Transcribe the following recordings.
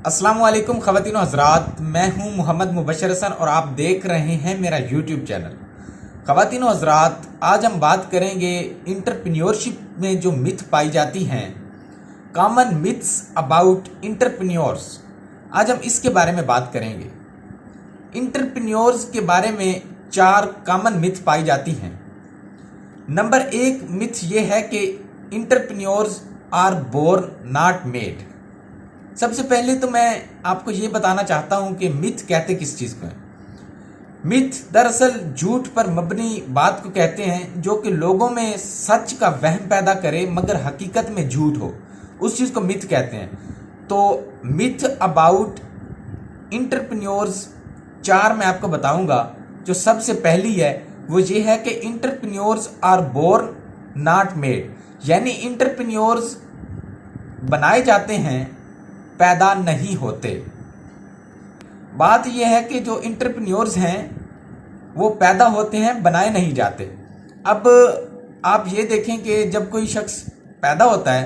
अस्सलाम वालेकुम ख़वातीन हज़रात, मैं हूं मोहम्मद मुबशर हसन और आप देख रहे हैं मेरा यूट्यूब चैनल। ख़वातीन हज़रात, आज हम बात करेंगे इंटरप्रेन्योरशिप में जो मिथ पाई जाती हैं, कॉमन मिथ्स अबाउट इंटरप्रेन्योर्स। आज हम इसके बारे में बात करेंगे। इंटरप्रेन्योर्स के बारे में 4 कॉमन मिथ पाई जाती हैं। नंबर 1 मिथ ये है कि entrepreneurs are born not made. सबसे पहले तो मैं आपको ये बताना चाहता हूं कि मिथ कहते किस चीज़ को है। मिथ दरअसल झूठ पर मबनी बात को कहते हैं जो कि लोगों में सच का वहम पैदा करे मगर हकीकत में झूठ हो, उस चीज़ को मिथ कहते हैं। तो मिथ अबाउट इंटरप्रेन्योर्स 4 मैं आपको बताऊंगा। जो सबसे पहली है वो ये है कि entrepreneurs are born not made, यानी इंटरप्रेन्योर्स बनाए जाते हैं, पैदा नहीं होते। बात यह है कि जो इंटरप्रेन्योर्स हैं वो पैदा होते हैं, बनाए नहीं जाते। अब आप ये देखें कि जब कोई शख्स पैदा होता है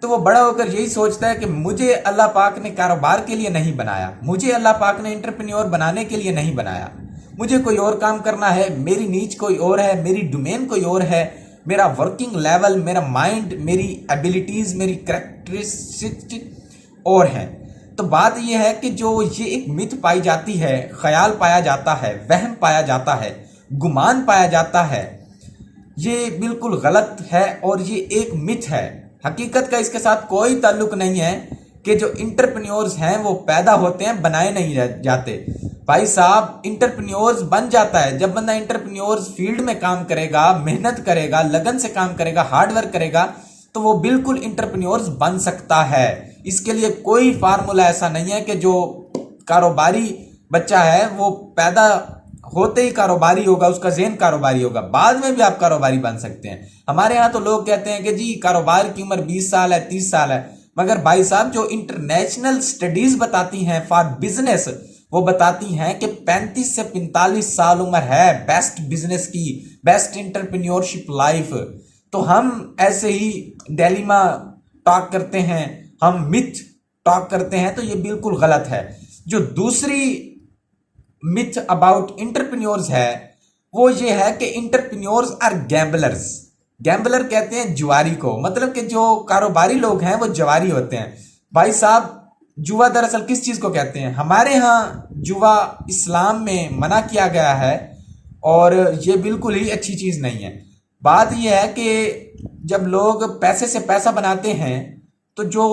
तो वो बड़ा होकर यही सोचता है कि मुझे अल्लाह पाक ने कारोबार के लिए नहीं बनाया, मुझे अल्लाह पाक ने इंटरप्रेन्योर बनाने के लिए नहीं बनाया, मुझे कोई और काम करना है, मेरी नीच कोई और है, मेरी डोमेन कोई और है, मेरा वर्किंग लेवल, मेरा माइंड, मेरी एबिलिटीज़, मेरी कैरेक्टरिस्टिक और है। तो बात यह है कि जो ये एक मिथ पाई जाती है, ख्याल पाया जाता है, वहम पाया जाता है, गुमान पाया जाता है, ये बिल्कुल गलत है और ये एक मिथ है। हकीकत का इसके साथ कोई ताल्लुक नहीं है कि जो इंटरप्रेन्योर्स हैं वो पैदा होते हैं, बनाए नहीं जाते। भाई साहब, इंटरप्रेन्योर्स बन जाता है जब बंदा इंटरप्रेन्योर्स फील्ड में काम करेगा, मेहनत करेगा, लगन से काम करेगा, हार्डवर्क करेगा, तो वो बिल्कुल इंटरप्रेन्योर्स बन सकता है। इसके लिए कोई फार्मूला ऐसा नहीं है कि जो कारोबारी बच्चा है वो पैदा होते ही कारोबारी होगा, उसका ज़हन कारोबारी होगा, बाद में भी आप कारोबारी बन सकते हैं। हमारे यहाँ तो लोग कहते हैं कि जी कारोबार की उम्र 20 साल है, 30 साल है, मगर भाई साहब जो इंटरनेशनल स्टडीज बताती हैं फॉर बिजनेस, वो बताती हैं कि 35 से 45 साल उम्र है बेस्ट बिजनेस की, बेस्ट इंटरप्रेन्योरशिप लाइफ। तो हम ऐसे ही डिलेमा टॉक करते हैं, हम मिथ टॉक करते हैं, तो ये बिल्कुल गलत है। जो दूसरी मिथ अबाउट इंटरप्रेन्योर्स है वो ये है कि इंटरप्रेन्योर्स आर गैम्बलर्स। गैम्बलर कहते हैं जुआरी को, मतलब कि जो कारोबारी लोग हैं वो जुआरी होते हैं। भाई साहब, जुआ दरअसल किस चीज़ को कहते हैं? हमारे यहाँ जुआ इस्लाम में मना किया गया है और ये बिल्कुल ही अच्छी चीज़ नहीं है। बात यह है कि जब लोग पैसे से पैसा बनाते हैं तो जो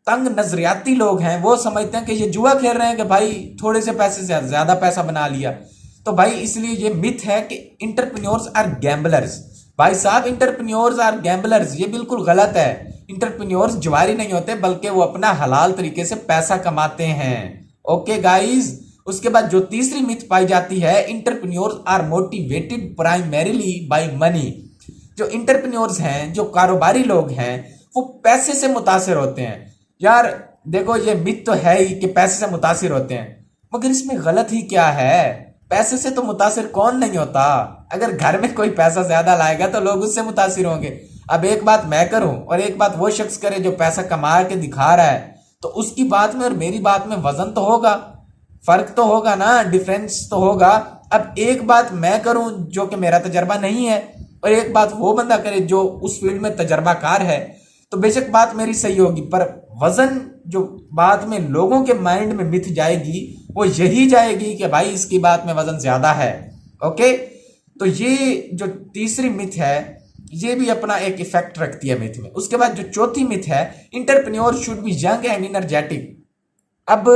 तंग नजरियाती लोग हैं वो समझते हैं कि ये जुआ खेल रहे हैं कि भाई थोड़े से पैसे से ज़्यादा पैसा बना लिया। तो भाई इसलिए ये मिथ है कि इंटरप्रेन्योर्स आर गैम्बलर्स। भाई साहब, इंटरप्रेन्योर्स आर गैम्बलर्स, ये बिल्कुल गलत है। इंटरप्रेन्योर्स जुआरी नहीं होते बल्कि वो अपना हलाल तरीके से पैसा कमाते हैं। Okay guys. उसके बाद जो तीसरी मिथ पाई जाती है, entrepreneurs are motivated primarily by money. जो इंटरप्रेन्योर्स हैं, जो कारोबारी लोग हैं, वो पैसे से मुतासिर होते हैं। यार देखो, ये मिथ तो है ही कि पैसे से मुतासिर होते हैं, मगर इसमें गलत ही क्या है? पैसे से तो मुतासिर कौन नहीं होता। अगर घर में कोई पैसा ज्यादा लाएगा तो लोग उससे मुतासिर होंगे। अब एक बात मैं करूं और एक बात वो शख्स करे जो पैसा कमा के दिखा रहा है, तो उसकी बात में और मेरी बात में वजन तो होगा, फर्क तो होगा ना, डिफरेंस तो होगा। अब एक बात मैं करूं जो कि मेरा तजर्बा नहीं है और एक बात वो बंदा करे जो उस फील्ड में तजर्बाकार है, तो बेशक बात मेरी सही होगी, पर वजन जो बात में लोगों के माइंड में मिथ जाएगी वो यही जाएगी कि भाई इसकी बात में वजन ज्यादा है। ओके, तो ये जो तीसरी मिथ है ये भी अपना एक इफेक्ट रखती है मिथ में। उसके बाद जो चौथी मिथ है, entrepreneur should be young and energetic. अब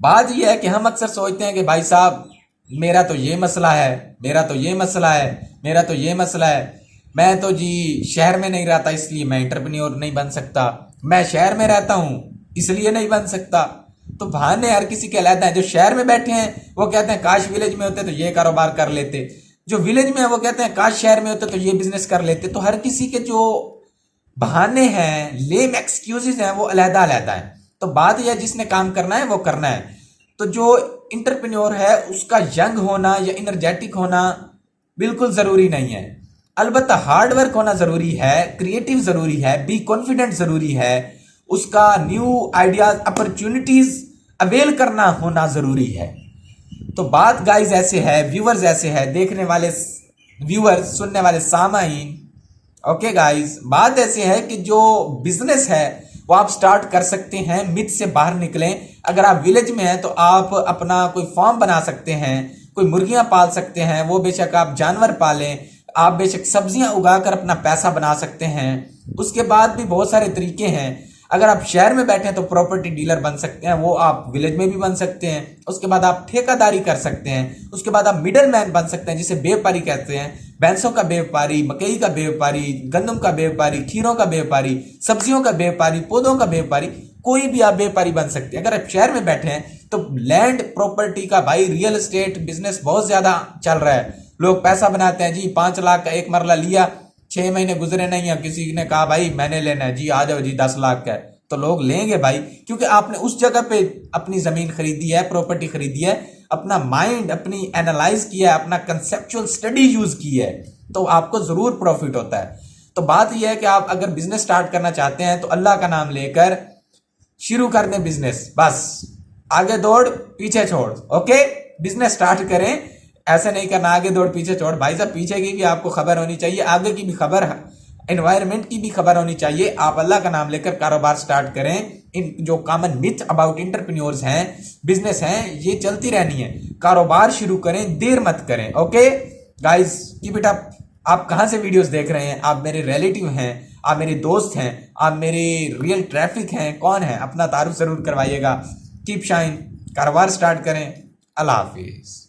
बात यह है कि हम अक्सर सोचते हैं कि भाई साहब मेरा तो ये मसला है, मेरा तो ये मसला है, मेरा तो ये मसला है, मैं तो जी शहर में नहीं रहता इसलिए मैं इंटरप्रेन्योर नहीं बन सकता, मैं शहर में रहता हूँ इसलिए नहीं बन सकता। तो बहाने हर किसी के अलग हैं। जो शहर में बैठे हैं वो कहते हैं काश विलेज में होते तो ये कारोबार कर लेते, जो विलेज में है वो कहते हैं काश शहर में होते तो ये बिजनेस कर लेते। तो हर किसी के जो बहाने हैं, लेम एक्सक्यूजेज हैं, वो अलहदा अलहदा है। तो बात यह जिसने काम करना है वो करना है। तो जो इंटरप्रेन्योर है उसका यंग होना या एनर्जेटिक होना बिल्कुल ज़रूरी नहीं है। अलबत्ता हार्ड वर्क होना ज़रूरी है, क्रिएटिव ज़रूरी है, बी कॉन्फिडेंट ज़रूरी है, उसका न्यू आइडियाज अपॉर्चुनिटीज अवेल करना होना जरूरी है। तो बात गाइज ऐसे है, व्यूअर्स ऐसे है, देखने वाले व्यूअर्स, सुनने वाले सामाइन, ओके गाइज, बात ऐसे है कि जो बिजनेस है वो आप स्टार्ट कर सकते हैं, मिथ से बाहर निकलें। अगर आप विलेज में हैं तो आप अपना कोई फार्म बना सकते हैं, कोई मुर्गियां पाल सकते हैं, वो बेशक आप जानवर पालें, आप बेशक सब्जियां उगाकर अपना पैसा बना सकते हैं। उसके बाद भी बहुत सारे तरीके हैं। अगर आप शहर में बैठे हैं तो प्रॉपर्टी डीलर बन सकते हैं, वो आप विलेज में भी बन सकते हैं। उसके बाद आप ठेकेदारी कर सकते हैं। उसके बाद आप मिडल मैन बन सकते हैं, जिसे व्यापारी कहते हैं। भैंसों का व्यापारी, मकई का व्यापारी, गंदम का व्यापारी, खीरों का व्यापारी, सब्जियों का व्यापारी, पौधों का व्यापारी, कोई भी आप व्यापारी बन सकते हैं। अगर आप शहर में बैठे हैं तो लैंड प्रॉपर्टी का भाई रियल एस्टेट बिजनेस बहुत ज्यादा चल रहा है। लोग पैसा बनाते हैं जी, 5 लाख का एक मरला लिया, 6 महीने गुजरे नहीं है, किसी ने कहा भाई मैंने लेना है जी, आ जाओ जी 10 लाख का है, तो लोग लेंगे भाई, क्योंकि आपने उस जगह पे अपनी जमीन खरीदी है, प्रॉपर्टी खरीदी है, अपना माइंड अपनी एनालाइज किया है, अपना कंसेप्चुअल स्टडी यूज की है, तो आपको जरूर प्रॉफिट होता है। तो बात यह है कि आप अगर बिजनेस स्टार्ट करना चाहते हैं तो अल्लाह का नाम लेकर शुरू कर दें बिजनेस, बस आगे दौड़ पीछे छोड़, ओके, बिजनेस स्टार्ट करें। ऐसे नहीं करना आगे दौड़ पीछे छोड़, भाई साहब पीछे की भी आपको खबर होनी चाहिए, आगे की भी खबर, एनवायरनमेंट की भी खबर होनी चाहिए। आप अल्लाह का नाम लेकर कारोबार स्टार्ट करें। इन जो कॉमन मिथ अबाउट एंटरप्रेन्योर्स हैं, बिजनेस हैं, ये चलती रहनी है। कारोबार शुरू करें, देर मत करें, okay guys, keep it up. आप कहां से वीडियोस देख रहे हैं? आप मेरे रिलेटिव हैं, आप मेरे दोस्त हैं, आप मेरे रियल ट्रैफिक हैं, कौन है? अपना तारुफ जरूर करवाइएगा। कीप शाइन, कारोबार स्टार्ट करें। अल्लाह हाफिज।